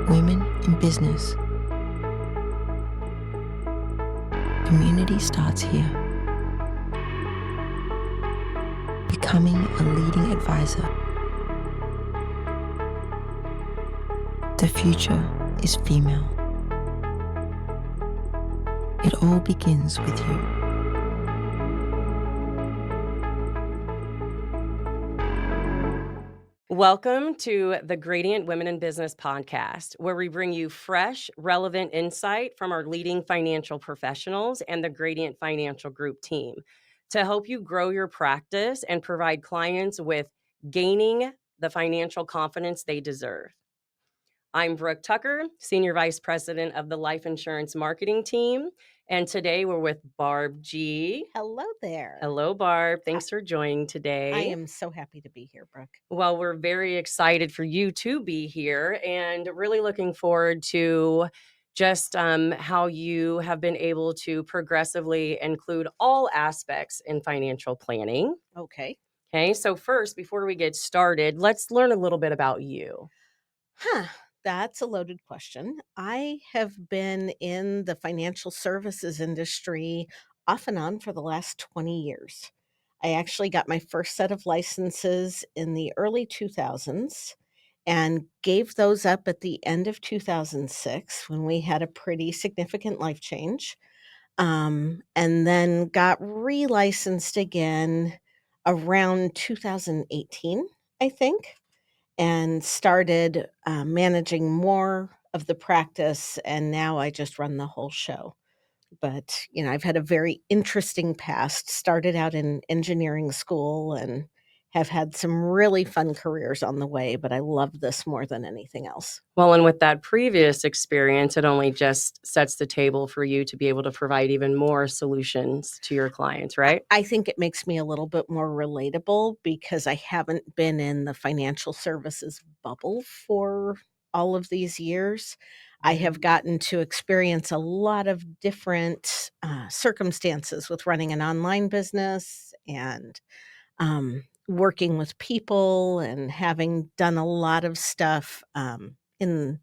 women in business. Community starts here. Becoming a leading advisor. The future is female. It all begins with you. Welcome to the Gradient Women in Business podcast, where we bring you fresh, relevant insight from our leading financial professionals and the Gradient Financial Group team to help you grow your practice and provide clients with gaining the financial confidence they deserve. I'm Brooke Tucker, Senior Vice President of the Life Insurance Marketing Team, and today we're with Barb G. Hello there. Hello, Barb. Thanks for joining today. I am so happy to be here, Brooke. Well, we're very excited for you to be here and really looking forward to just how you have been able to progressively include all aspects in financial planning. Okay. Okay, so first, before we get started, let's learn a little bit about you. That's a loaded question. I have been in the financial services industry off and on for the last 20 years. I actually got my first set of licenses in the early 2000s and gave those up at the end of 2006 when we had a pretty significant life change. And then got relicensed again around 2018, I think, and started managing more of the practice. And now I just run the whole show. But, I've had a very interesting past. Started out in engineering school and have had some really fun careers on the way, but I love this more than anything else. Well, and with that previous experience, it only just sets the table for you to be able to provide even more solutions to your clients, right? I think it makes me a little bit more relatable because I haven't been in the financial services bubble for all of these years. I have gotten to experience a lot of different circumstances with running an online business and working with people and having done a lot of stuff in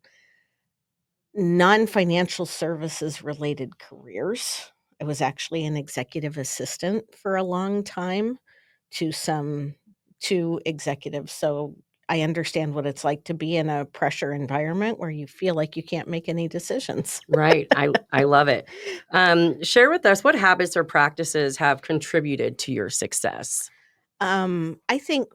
non-financial services related careers. I was actually an executive assistant for a long time to executives, so I understand what it's like to be in a pressure environment where you feel like you can't make any decisions. Right. I love it. Share with us what habits or practices have contributed to your success. I think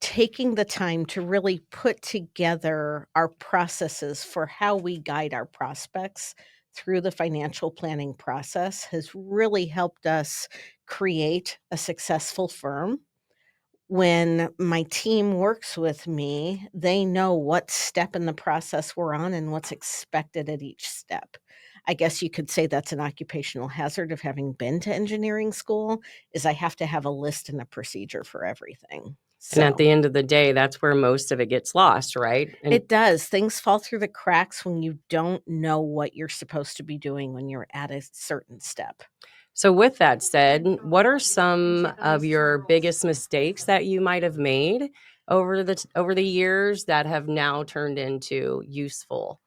taking the time to really put together our processes for how we guide our prospects through the financial planning process has really helped us create a successful firm. When my team works with me, they know what step in the process we're on and what's expected at each step. I guess you could say that's an occupational hazard of having been to engineering school, is I have to have a list and a procedure for everything. And at So the end of the day, that's where most of it gets lost, right? And it does. Things fall through the cracks when you don't know what you're supposed to be doing when you're at a certain step. so with that said, what are some of your biggest mistakes that you might have made over the years that have now turned into useful?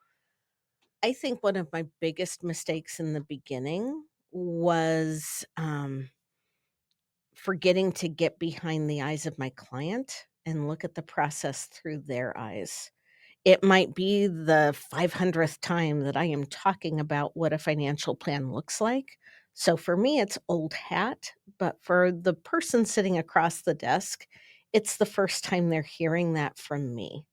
I think one of my biggest mistakes in the beginning was forgetting to get behind the eyes of my client and look at the process through their eyes. It might be the 500th time that I am talking about what a financial plan looks like. So for me, it's old hat, but for the person sitting across the desk, it's the first time they're hearing that from me.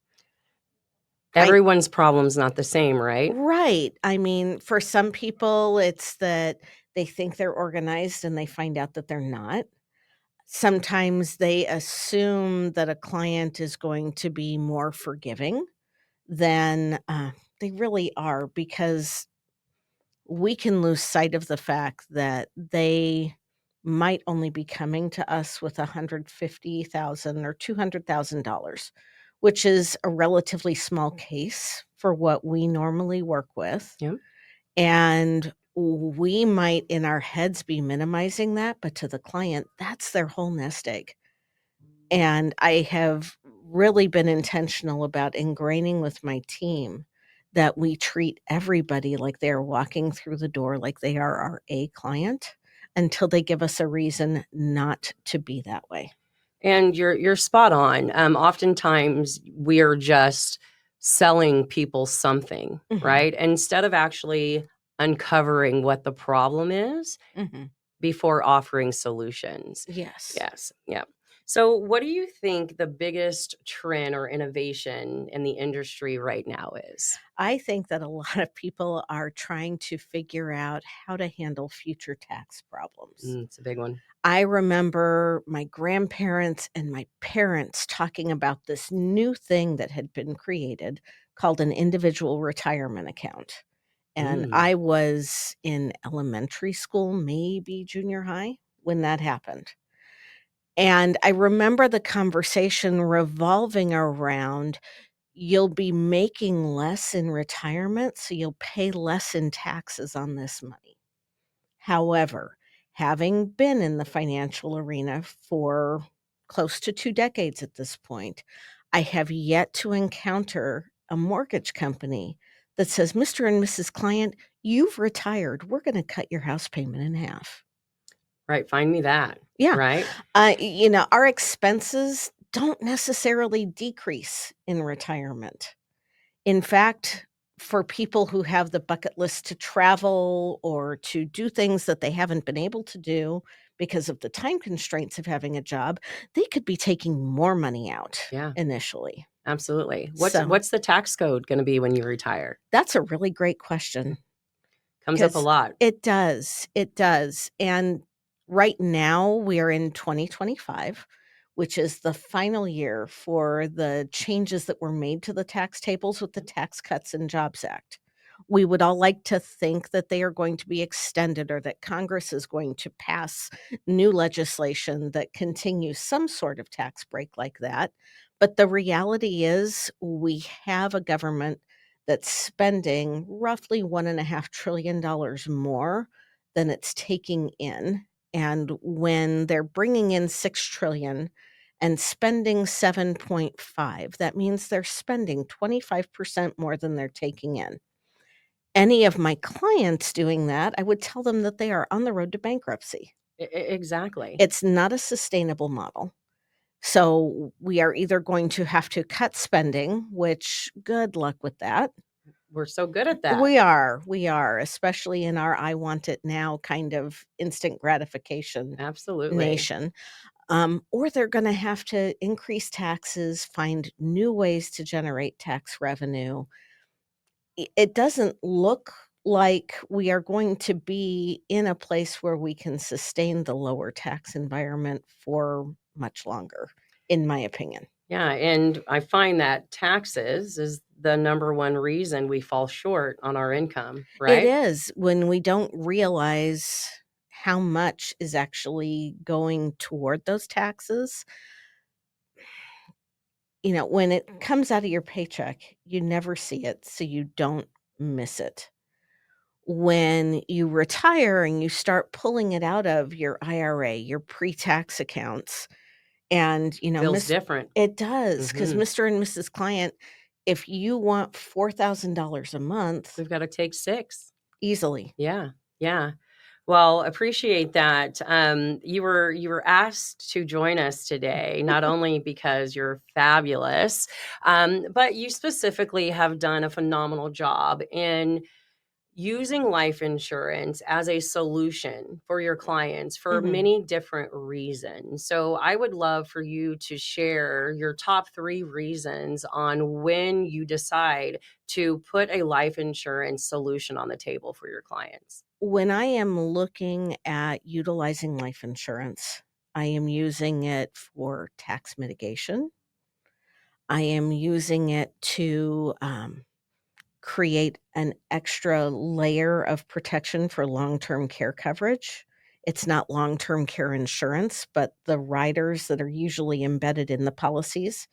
Everyone's problem's not the same, right? Right. I mean, for some people, it's that they think they're organized and they find out that they're not. Sometimes they assume that a client is going to be more forgiving than they really are because we can lose sight of the fact that they might only be coming to us with 150,000 or $200,000, which is a relatively small case for what we normally work with. Yeah. And we might in our heads be minimizing that, but to the client, that's their whole nest egg. And I have really been intentional about ingraining with my team that we treat everybody like they're walking through the door like they are our A client until they give us a reason not to be that way. And you're spot on. Oftentimes we're just selling people something, Mhm, right? Instead of actually uncovering what the problem is mhm. before offering solutions. Yes. Yes. Yeah. So what do you think the biggest trend or innovation in the industry right now is? I think that a lot of people are trying to figure out how to handle future tax problems. It's a big one. I remember my grandparents and my parents talking about this new thing that had been created called an individual retirement account. And Mm. I was in elementary school, maybe junior high, when that happened. And I remember the conversation revolving around you'll be making less in retirement, so you'll pay less in taxes on this money. However, having been in the financial arena for close to 2 decades at this point, I have yet to encounter a mortgage company that says, "Mr. and Mrs. Client, you've retired. We're gonna cut your house payment in half." Right. Find me that. Yeah. Right. Our expenses don't necessarily decrease in retirement. In fact, for people who have the bucket list to travel or to do things that they haven't been able to do because of the time constraints of having a job, they could be taking more money out Yeah. initially. Absolutely. What's So, what's the tax code going to be when you retire? that's a really great question Comes up a because lot. it does, and right now we are in 2025, which is the final year for the changes that were made to the tax tables with the Tax Cuts and Jobs Act. We would all like to think that they are going to be extended or that Congress is going to pass new legislation that continues some sort of tax break like that. But the reality is, we have a government that's spending roughly $1.5 trillion more than it's taking in. And when they're bringing in 6 trillion and spending 7.5, that means they're spending 25% more than they're taking in. Any of my clients doing that, I would tell them that they are on the road to bankruptcy. Exactly. It's not a sustainable model. So we are either going to have to cut spending, which good luck with that. We're so good at that. We are, especially in our "I want it now" kind of instant gratification Absolutely. nation. Or they're gonna have to increase taxes, find new ways to generate tax revenue. It doesn't look like we are going to be in a place where we can sustain the lower tax environment for much longer, in my opinion. Yeah, and I find that taxes is the number one reason we fall short on our income, It right? is when we don't realize how much is actually going toward those taxes. When it comes out of your paycheck, you never see it, so you don't miss it. When you retire and you start pulling it out of your IRA, your pre-tax accounts, and, Feels miss different. it does, because Mhm. Mr. and Mrs. Client, if you want $4,000 a month, We've gotta take 6. easily. Yeah, yeah. Well, appreciate that. You were asked to join us today, not only because you're fabulous, but you specifically have done a phenomenal job in using life insurance as a solution for your clients for Mhm. many different reasons. So, I would love for you to share your top 3 reasons on when you decide to put a life insurance solution on the table for your clients. When I am looking at utilizing life insurance, I am using it for tax mitigation. I am using it to, create an extra layer of protection for long-term care coverage. It's not long-term care insurance, but the riders that are usually embedded in the policies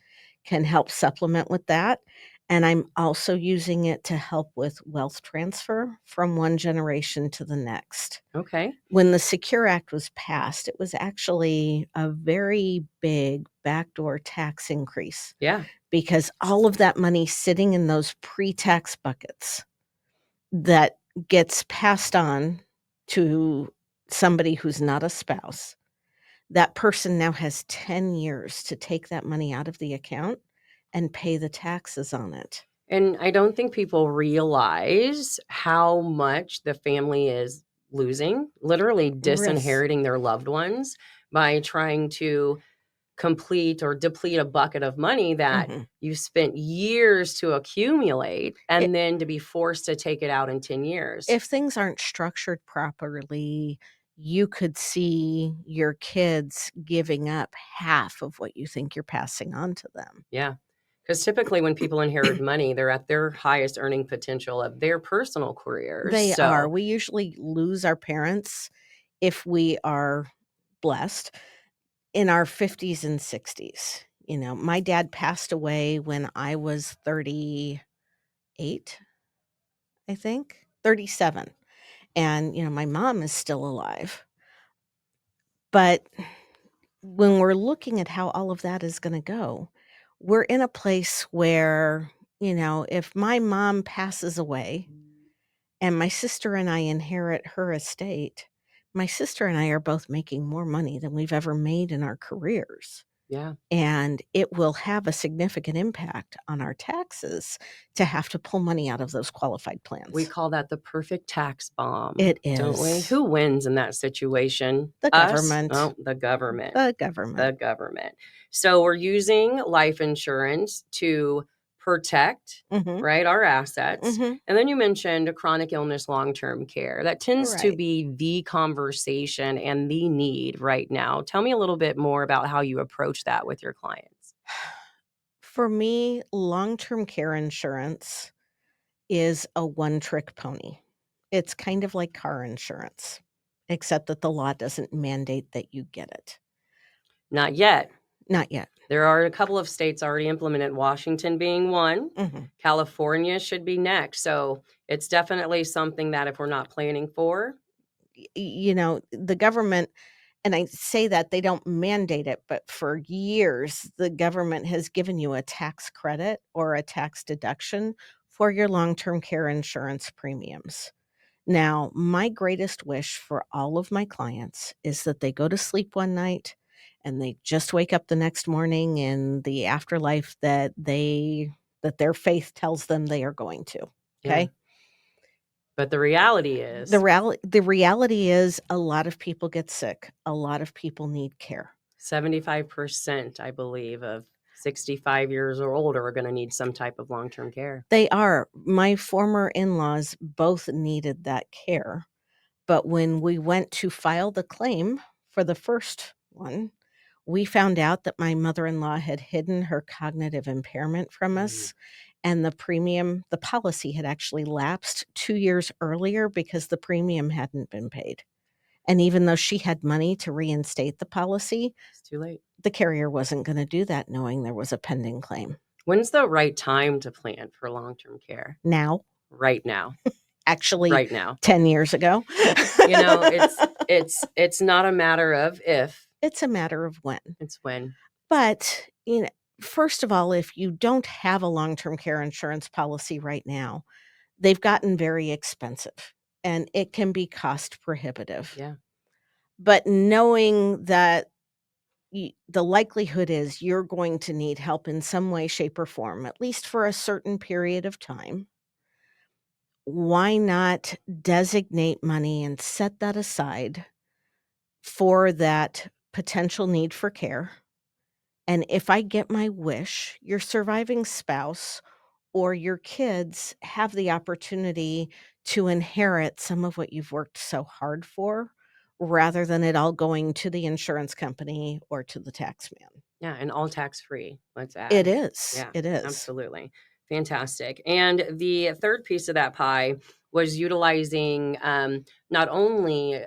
can help supplement with that. And I'm also using it to help with wealth transfer from one generation to the next. Okay. When the Secure Act was passed, it was actually a very big backdoor tax increase Yeah. because all of that money sitting in those pre-tax buckets that gets passed on to somebody who's not a spouse, that person now has 10 years to take that money out of the account and pay the taxes on it. And I don't think people realize how much the family is losing, literally Risk. disinheriting their loved ones by trying to complete or deplete a bucket of money that Mhm. you spent years to accumulate I and then to be forced to take it out in 10 years. If things aren't structured properly, you could see your kids giving up half of what you think you're passing on to them. Yeah. Because typically when people inherit money, they're at their highest earning potential of their personal careers. They are. So, We usually lose our parents, if we are blessed, in our 50s and 60s. You know, my dad passed away when I was 38, I think, 37. And, you know, my mom is still alive. But when we're looking at how all of that is going to go, we're in a place where, you know, if my mom passes away and my sister and I inherit her estate, my sister and I are both making more money than we've ever made in our careers. yeah, And it will have a significant impact on our taxes to have to pull money out of those qualified we plans. call that the perfect tax bomb, It don't we? is Who wins in that situation? the Us? government. Oh, the government. The The government. government. So we're using life insurance to protect, Mhm. right, our assets. Mhm. And then you mentioned chronic illness, long-term care. That tends to Right. be the conversation and the need right now. Tell me a little bit more about how you approach that with your clients. For me, long-term care insurance is a one-trick pony. It's kind of like car insurance, except that the law doesn't mandate that you get it. Not yet. Not yet. There are a couple of states already implemented, Washington being one. Mhm. California should be next. So it's definitely something that if we're not planning for, You know, the government, and I say that they don't mandate it, but for years, the government has given you a tax credit or a tax deduction for your long-term care insurance premiums. Now, my greatest wish for all of my clients is that they go to sleep one night and they just wake up the next morning in the afterlife that their faith tells them they are going to. yeah. Okay? But the reality The is reality is a lot of people get sick. A lot of people need care. 75%, I believe, of 65 years or older are going to need some type of long-term care. They are. My former in-laws both needed that care. But when we went to file the claim for the first one, we found out that my mother-in-law had hidden her cognitive impairment from us, and the policy had actually lapsed 2 years earlier because the premium hadn't been paid. And even though she had money to reinstate the policy, It's too late. the carrier wasn't gonna do that knowing there was a pending claim. When's the right time to plan for long-term care? Now, Right now. actually Right now. 10 years ago. You know, it's not a matter of if, It's a matter of when. it's when. But, you know, first of all, if you don't have a long-term care insurance policy right now, they've gotten very expensive, and it can be cost prohibitive. Yeah. But knowing that the likelihood is you're going to need help in some way, shape, or form, at least for a certain period of time, why not designate money and set that aside for that potential need for care? And if I get my wish, your surviving spouse or your kids have the opportunity to inherit some of what you've worked so hard for rather than it all going to the insurance company or to the tax man. Yeah, and all tax-free, let's It add. is. Yeah, It is. absolutely. Fantastic. And the third piece of that pie was utilizing not only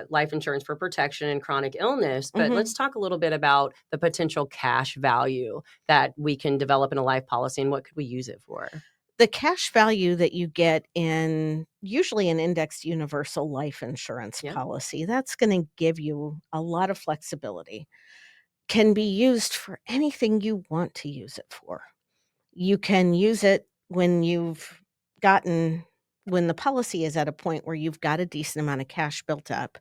life insurance for protection and chronic illness, but let's talk a little bit about the potential cash value that we can develop in a life policy and what could we use it for? The cash value that you get in usually an indexed universal life insurance Yeah. policy, that's going to give you a lot of flexibility, can be used for anything you want to use it for. You can use it when gotten when the policy is at a point where you've got a decent amount of cash built up.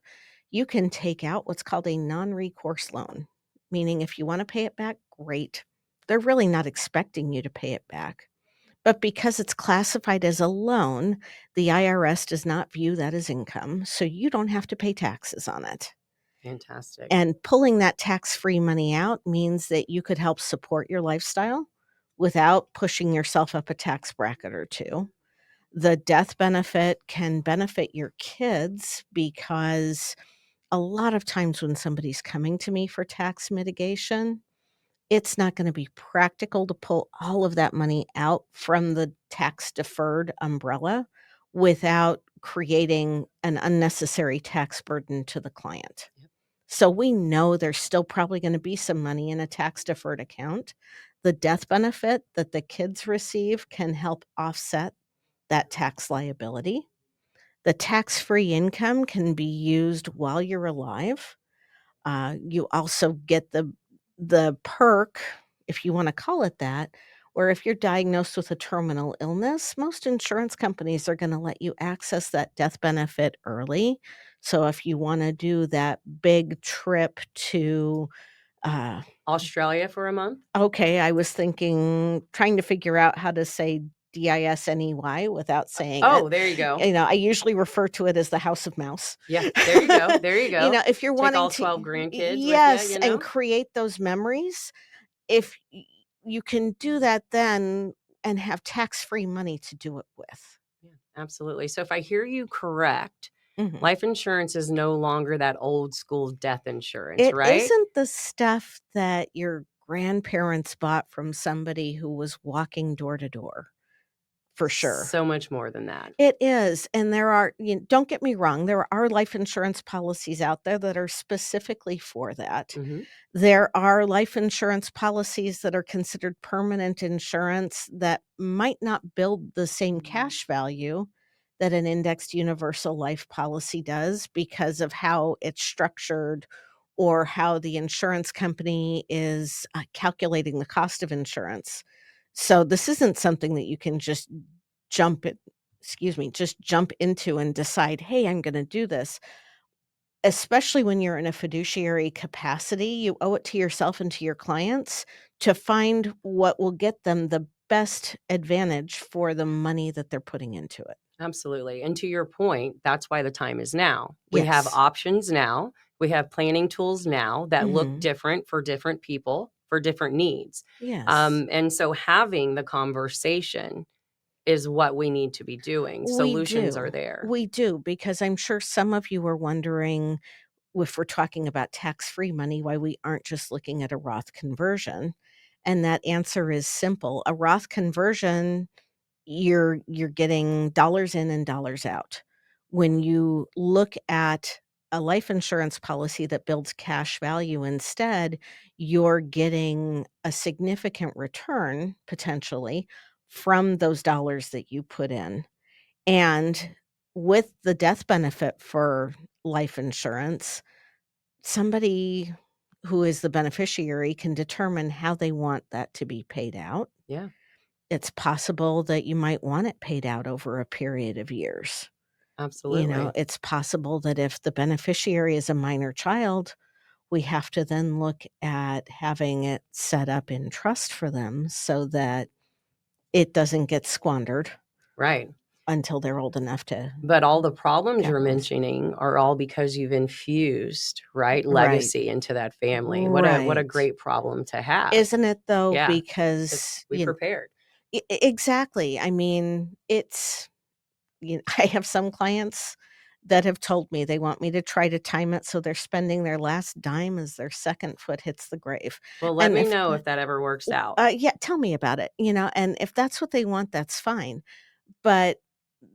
You can take out what's called a non-recourse loan, meaning if you want to pay it back, great. They're really not expecting you to pay it back. But because it's classified as a loan, the IRS does not view that as income, so you don't have to pay taxes on it. Fantastic. And pulling that tax-free money out means that you could help support your lifestyle without pushing yourself up a tax bracket or two. The death benefit can benefit your kids because a lot of times when somebody's coming to me for tax mitigation, it's not gonna be practical to pull all of that money out from the tax-deferred umbrella without creating an unnecessary tax burden to the client. Yep. So we know there's still probably gonna be some money in a tax-deferred account. The death benefit that the kids receive can help offset that tax liability. The tax-free income can be used while you're alive. You also get the perk, if you wanna call it that, where if you're diagnosed with a terminal illness, most insurance companies are gonna let you access that death benefit early. So if you wanna do that big trip to, uh Australia for a month? okay, I was trying to figure out how to say DISNEY without saying it. Oh, there you go. I usually refer to it as the House of Mouse. Yeah, there you go. There you go. If you're Take wanting all to 12 grandkids with you, yes, you and know? create those memories, if you can do that then and have tax-free money to do it with. Yeah, absolutely. So if I hear you correct, Mhm. life insurance is no longer that old school death insurance, It right? isn't the stuff that your grandparents bought from somebody who was walking door to door, for sure. So much more than that. It is, and there are don't get me wrong, there are life insurance policies out there that are specifically for that. Mhm. There are life insurance policies that are considered permanent insurance that might not build the same cash value that an indexed universal life policy does because of how it's structured or how the insurance company is calculating the cost of insurance. So this isn't something that you can just jump it just jump into and decide, "Hey, I'm gonna do this." Especially when you're in a fiduciary capacity, you owe it to yourself and to your clients to find what will get them the best advantage for the money that they're putting into it. Absolutely. And to your point, that's why the time is now. We have Yes. options now. We have planning tools now that look Mhm. different for different people, for different needs. Yes. And so having the conversation is what we need to be doing. We Solutions are do. there. We do, because I'm sure some of you are wondering, if we're talking about tax-free money, why we aren't just looking at a Roth conversion, and that answer is simple. A Roth conversion, you're getting dollars in and dollars out. When you look at a life insurance policy that builds cash value instead, you're getting a significant return, potentially, from those dollars that you put in. And with the death benefit for life insurance, somebody who is the beneficiary can determine how they want that to be paid out. Yeah, It's possible that you might want it paid out over a period of years. absolutely. It's possible that if the beneficiary is a minor child, we have to then look at having it set up in trust for them so that it doesn't get squandered Right. until they're old enough to But all the problems you're capitalize. mentioning are all because you've infused, right, Right. legacy into that family. What a Right. great problem to have. Isn't it though? Yeah, because Because, we prepared. exactly. I mean, I have some clients that have told me they want me to try to time it so they're spending their last dime as their second foot hits the grave. Well, let And me if know if that ever works out. yeah, tell me about it, and if that's what they want, that's fine. But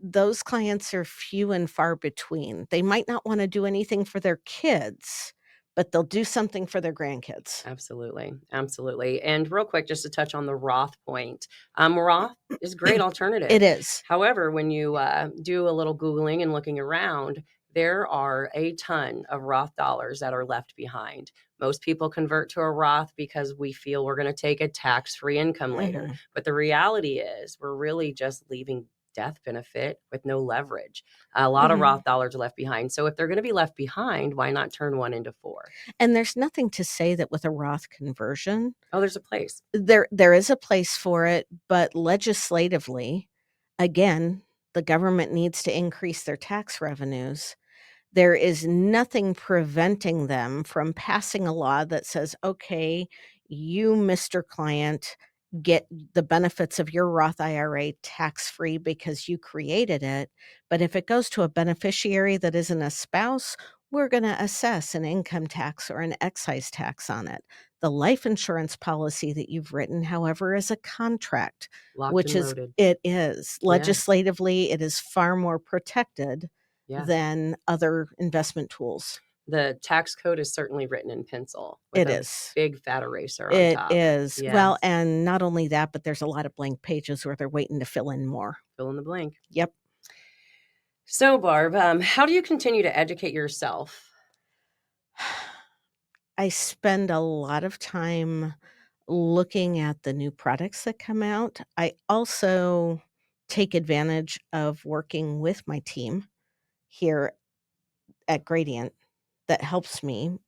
those clients are few and far between. They might not wanna do anything for their kids, but they'll do something for their grandkids. Absolutely, absolutely. And real quick, just to touch on the Roth point, Roth is a great alternative. It is. However, when you do a little Googling and looking around, there are a ton of Roth dollars that are left behind. Most people convert to a Roth because we feel we're going to take a tax-free income later. Mhm. But the reality is we're really just leaving death benefit with no leverage. A lot of Mhm. Roth dollars are left behind. So if they're going to be left behind, why not turn one into four? And there's nothing to say that with a Roth conversion, Oh, there's a place. there is a place for it, but legislatively, again, the government needs to increase their tax revenues. There is nothing preventing them from passing a law that says, "Okay, you, Mr. Client, get the benefits of your Roth IRA tax-free because you created it, but if it goes to a beneficiary that isn't a spouse, we're gonna assess an income tax or an excise tax on it." The life insurance policy that you've written, however, is a contract, Locked which and is loaded. it is. Yeah, Legislatively, it is far more protected yeah. than other investment tools. The tax code is certainly written in pencil with It a is. big fat eraser on It top. is. Well, Yes. and not only that, but there's a lot of blank pages where they're waiting to fill in more. Fill in the blank. Yep. So, Barb, how do you continue to educate yourself? I spend a lot of time looking at the new products that come out. I also take advantage of working with my team here at Gradient that helps me.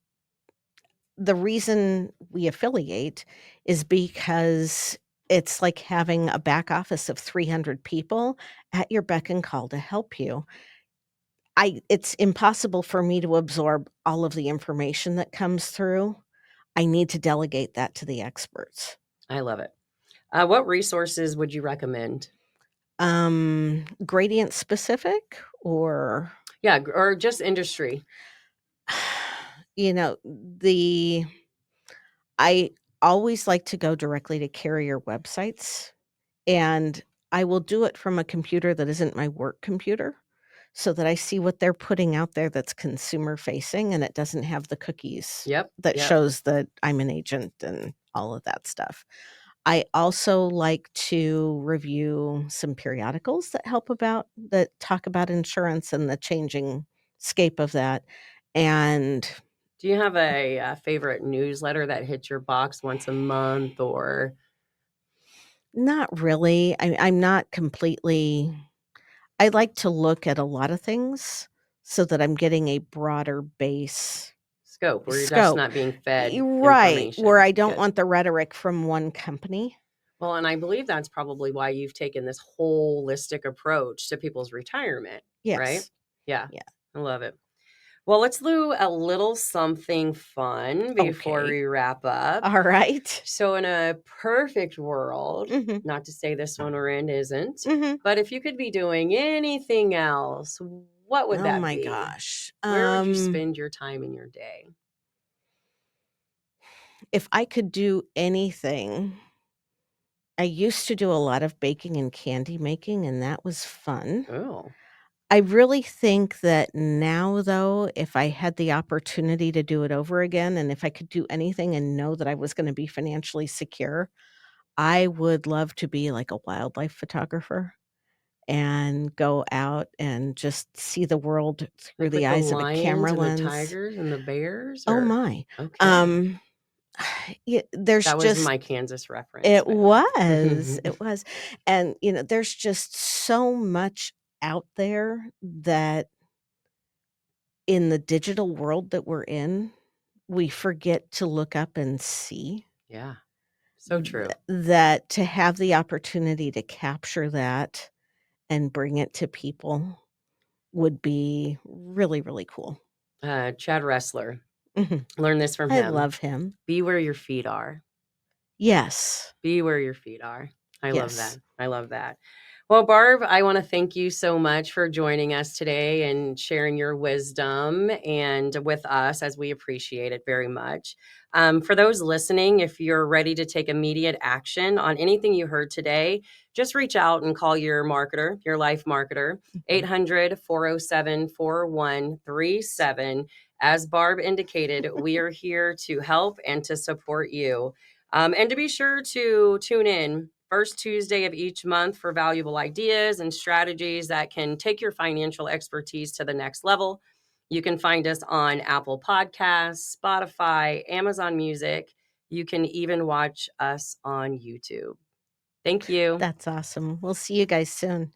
The reason we affiliate is because it's like having a back office of 300 people at your beck and call to help you. It's impossible for me to absorb all of the information that comes through. I need to delegate that to the experts. I love it. What resources would you recommend? Gradient specific or Yeah, or just industry. you know, the I always like to go directly to carrier websites, and I will do it from a computer that isn't my work computer so that I see what they're putting out there that's consumer facing and it doesn't have the cookies Yep, that yep. shows that I'm an agent and all of that stuff. I also like to review some periodicals that talk about insurance and the changing scape of that. And Do you have a favorite newsletter that hits your box once a month or not really. I'm not completely I like to look at a lot of things so that I'm getting a broader base scope where you're just scope. not being fed Right, where information? I don't Good. want the rhetoric from one company. Well, and I believe that's probably why you've taken this holistic approach to people's retirement, right? Yes. Yeah, Yeah. I love it. Well, let's do a little something fun before Okay. we wrap up. Alright. So, in a perfect world, Mhm. not to say this one we're in isn't, Mhm. but if you could be doing anything else, what would Oh that my be? gosh. Where would you spend your time in your day? If I could do anything, I used to do a lot of baking and candy making, and that was fun. Oh, I really think that now, though, if I had the opportunity to do it over again, and if I could do anything and know that I was gonna be financially secure, I would love to be like a wildlife photographer and go out and just see the world through like the with the eyes of a lions camera and the lens. tigers and the bears, Oh or my. okay. Um, there's That was just my Kansas reference, it by the was, way. it was, and, there's just so much out there that in the digital world that we're in, we forget to look up and see Yeah, so true. that to have the opportunity to capture that and bring it to people would be really, really cool. Chad Wrestler, Mhm. learn this from I him. love him. Be where your feet are. Yes. Be where your feet are. I love that. Yes. I love that. Well, Barb, I want to thank you so much for joining us today and sharing your wisdom and with us, as we appreciate it very much. For those listening, if you're ready to take immediate action on anything you heard today, just reach out and call your marketer, your life marketer, 800 407 4137. As Barb indicated, we are here to help and to support you. And to be sure to tune in first Tuesday of each month for valuable ideas and strategies that can take your financial expertise to the next level. You can find us on Apple Podcasts, Spotify, Amazon Music. You can even watch us on YouTube. Thank you. That's awesome. We'll see you guys soon.